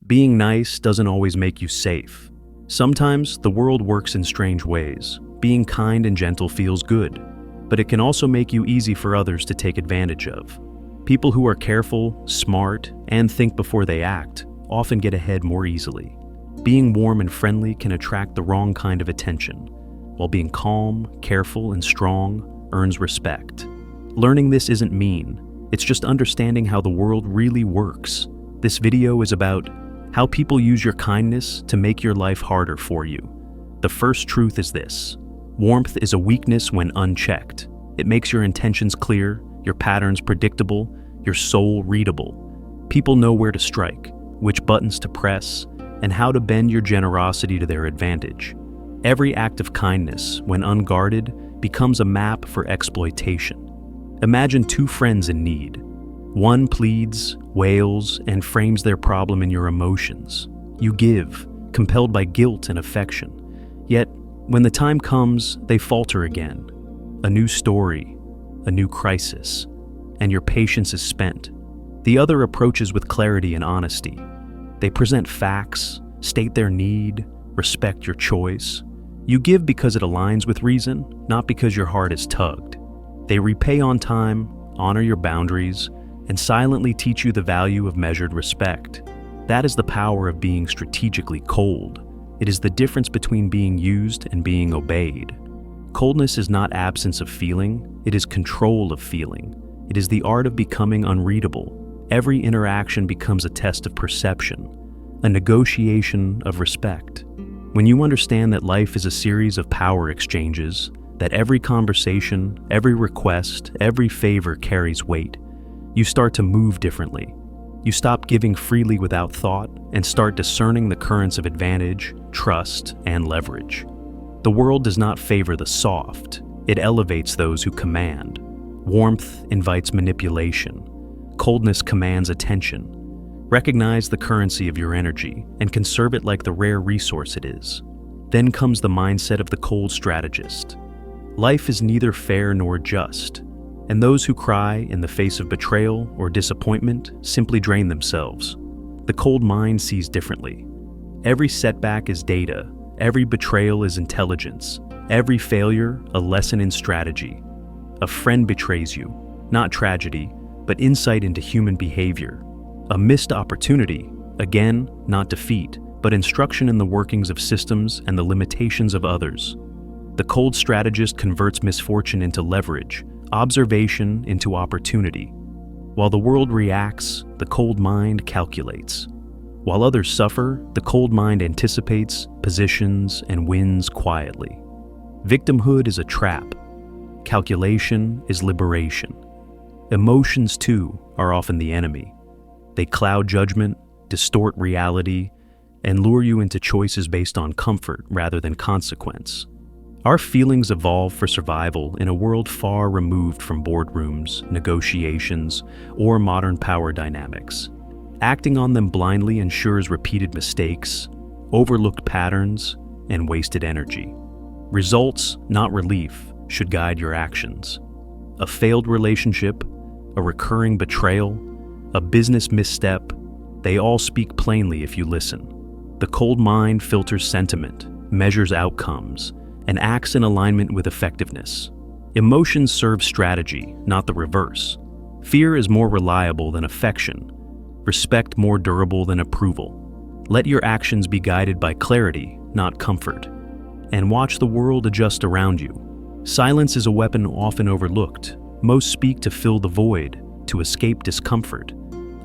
Being nice doesn't always make you safe. Sometimes the world works in strange ways. Being kind and gentle feels good, but it can also make you easy for others to take advantage of. People who are careful, smart, and think before they act often get ahead more easily. Being warm and friendly can attract the wrong kind of attention, while being calm, careful, and strong earns respect. Learning this isn't mean, it's just understanding how the world really works. This video is about how people use your kindness to make your life harder for you. The first truth is this: warmth is a weakness when unchecked. It makes your intentions clear, your patterns predictable, your soul readable. People know where to strike, which buttons to press, and how to bend your generosity to their advantage. Every act of kindness, when unguarded, becomes a map for exploitation. Imagine two friends in need. One pleads, wails, and frames their problem in your emotions. You give, compelled by guilt and affection. Yet, when the time comes, they falter again. A new story, a new crisis, and your patience is spent. The other approaches with clarity and honesty. They present facts, state their need, respect your choice. You give because it aligns with reason, not because your heart is tugged. They repay on time, honor your boundaries, and silently teach you the value of measured respect. That is the power of being strategically cold. It is the difference between being used and being obeyed. Coldness is not absence of feeling, it is control of feeling. It is the art of becoming unreadable. Every interaction becomes a test of perception, a negotiation of respect. When you understand that life is a series of power exchanges, that every conversation, every request, every favor carries weight, you start to move differently. You stop giving freely without thought and start discerning the currents of advantage, trust, and leverage. The world does not favor the soft, it elevates those who command. Warmth invites manipulation. Coldness commands attention. Recognize the currency of your energy and conserve it like the rare resource it is. Then comes the mindset of the cold strategist. Life is neither fair nor just, and those who cry in the face of betrayal or disappointment simply drain themselves. The cold mind sees differently. Every setback is data, every betrayal is intelligence, every failure a lesson in strategy. A friend betrays you, not tragedy, but insight into human behavior. A missed opportunity, again, not defeat, but instruction in the workings of systems and the limitations of others. The cold strategist converts misfortune into leverage, observation into opportunity. While the world reacts, the cold mind calculates. While others suffer, the cold mind anticipates, positions, and wins quietly. Victimhood is a trap. Calculation is liberation. Emotions, too, are often the enemy. They cloud judgment, distort reality, and lure you into choices based on comfort rather than consequence. Our feelings evolve for survival in a world far removed from boardrooms, negotiations, or modern power dynamics. Acting on them blindly ensures repeated mistakes, overlooked patterns, and wasted energy. Results, not relief, should guide your actions. A failed relationship, a recurring betrayal, a business misstep, they all speak plainly if you listen. The cold mind filters sentiment, measures outcomes, and acts in alignment with effectiveness. Emotions serve strategy, not the reverse. Fear is more reliable than affection. Respect more durable than approval. Let your actions be guided by clarity, not comfort. And watch the world adjust around you. Silence is a weapon often overlooked. Most speak to fill the void, to escape discomfort,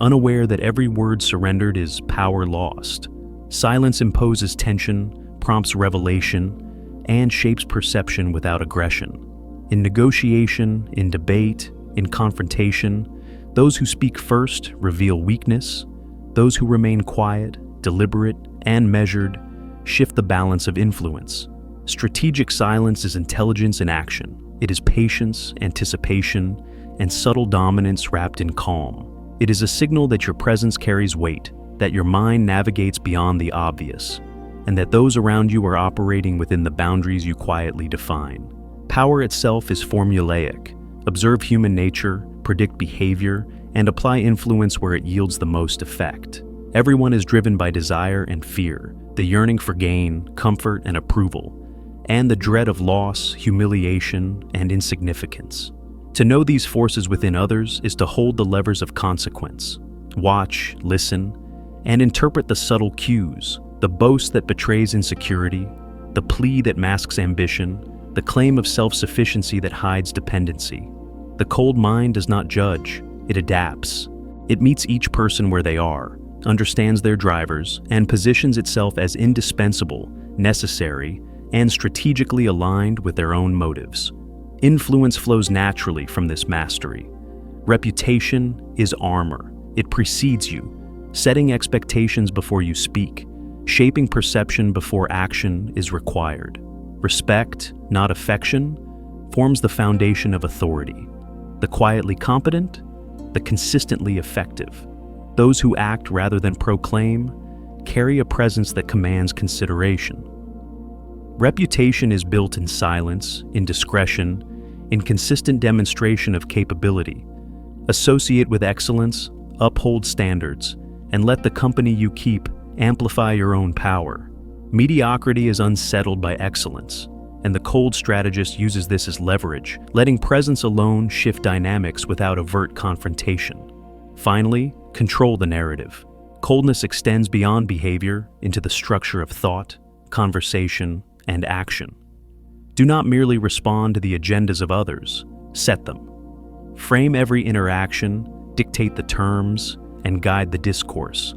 unaware that every word surrendered is power lost. Silence imposes tension, prompts revelation, and shapes perception without aggression. In negotiation, in debate, in confrontation, those who speak first reveal weakness. Those who remain quiet, deliberate, and measured shift the balance of influence. Strategic silence is intelligence in action. It is patience, anticipation, and subtle dominance wrapped in calm. It is a signal that your presence carries weight, that your mind navigates beyond the obvious, and that those around you are operating within the boundaries you quietly define. Power itself is formulaic. Observe human nature, predict behavior, and apply influence where it yields the most effect. Everyone is driven by desire and fear, the yearning for gain, comfort, and approval, and the dread of loss, humiliation, and insignificance. To know these forces within others is to hold the levers of consequence, watch, listen, and interpret the subtle cues, the boast that betrays insecurity, the plea that masks ambition, the claim of self-sufficiency that hides dependency. The cold mind does not judge, it adapts. It meets each person where they are, understands their drivers, and positions itself as indispensable, necessary, and strategically aligned with their own motives. Influence flows naturally from this mastery. Reputation is armor. It precedes you, setting expectations before you speak, shaping perception before action is required. Respect, not affection, forms the foundation of authority. The quietly competent, the consistently effective. Those who act rather than proclaim carry a presence that commands consideration. Reputation is built in silence, in discretion, in consistent demonstration of capability. Associate with excellence, uphold standards, and let the company you keep amplify your own power. Mediocrity is unsettled by excellence, and the cold strategist uses this as leverage, letting presence alone shift dynamics without overt confrontation. Finally, control the narrative. Coldness extends beyond behavior into the structure of thought, conversation, and action. Do not merely respond to the agendas of others, set them. Frame every interaction, dictate the terms, and guide the discourse.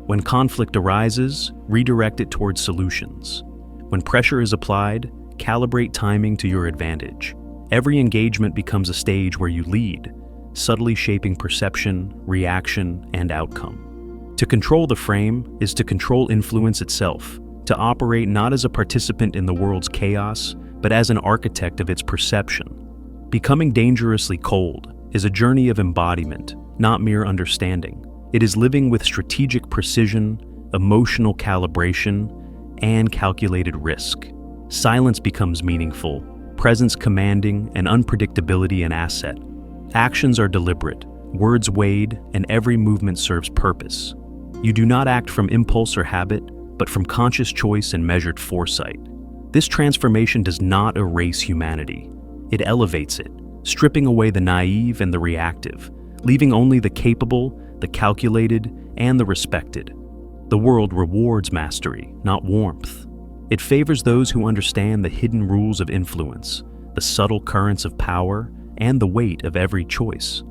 When conflict arises, redirect it towards solutions. When pressure is applied, calibrate timing to your advantage. Every engagement becomes a stage where you lead, subtly shaping perception, reaction, and outcome. To control the frame is to control influence itself, to operate not as a participant in the world's chaos, but as an architect of its perception. Becoming dangerously cold is a journey of embodiment, not mere understanding. It is living with strategic precision, emotional calibration, and calculated risk. Silence becomes meaningful, presence commanding, and unpredictability an asset. Actions are deliberate, words weighed, and every movement serves purpose. You do not act from impulse or habit, but from conscious choice and measured foresight. This transformation does not erase humanity. It elevates it, stripping away the naive and the reactive, leaving only the capable, the calculated, and the respected. The world rewards mastery, not warmth. It favors those who understand the hidden rules of influence, the subtle currents of power, and the weight of every choice.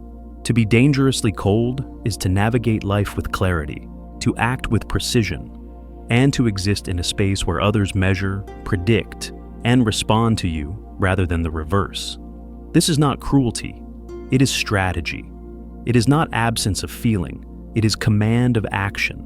To be dangerously cold is to navigate life with clarity, to act with precision, and to exist in a space where others measure, predict, and respond to you rather than the reverse. This is not cruelty, it is strategy. It is not absence of feeling, it is command of action.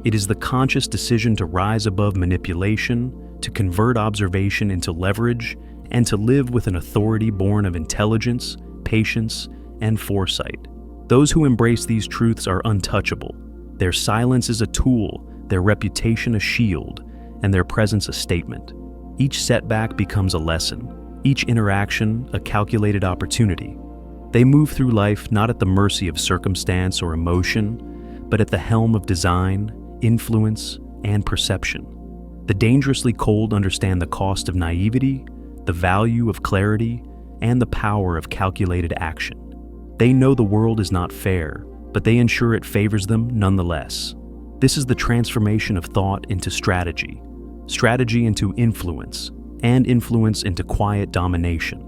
It is the conscious decision to rise above manipulation, to convert observation into leverage, and to live with an authority born of intelligence, patience, and foresight. Those who embrace these truths are untouchable. Their silence is a tool, their reputation a shield, and their presence a statement. Each setback becomes a lesson, each interaction a calculated opportunity. They move through life not at the mercy of circumstance or emotion, but at the helm of design, influence, and perception. The dangerously cold understand the cost of naivety, the value of clarity, and the power of calculated action. They know the world is not fair, but they ensure it favors them nonetheless. This is the transformation of thought into strategy, strategy into influence, and influence into quiet domination.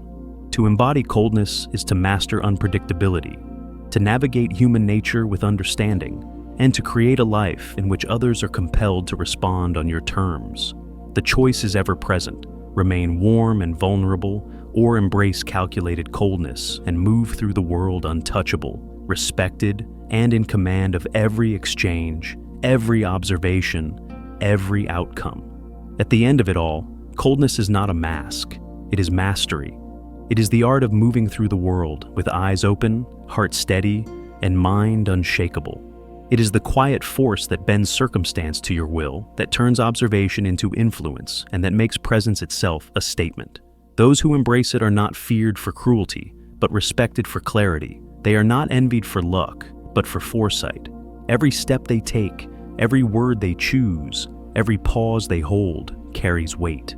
To embody coldness is to master unpredictability, to navigate human nature with understanding, and to create a life in which others are compelled to respond on your terms. The choice is ever present: remain warm and vulnerable, or embrace calculated coldness and move through the world untouchable, respected, and in command of every exchange, every observation, every outcome. At the end of it all, coldness is not a mask, it is mastery. It is the art of moving through the world with eyes open, heart steady, and mind unshakable. It is the quiet force that bends circumstance to your will, that turns observation into influence, and that makes presence itself a statement. Those who embrace it are not feared for cruelty, but respected for clarity. They are not envied for luck, but for foresight. Every step they take, Every word they choose, every pause they hold, carries weight.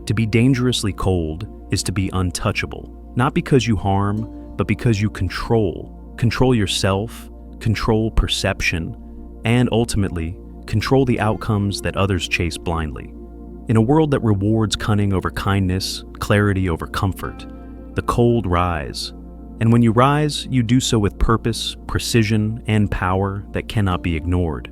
To be dangerously cold is to be untouchable, not because you harm, but because you control. Control yourself, control perception, and ultimately, control the outcomes that others chase blindly. In a world that rewards cunning over kindness, clarity over comfort, the cold rise. And when you rise, you do so with purpose, precision, and power that cannot be ignored.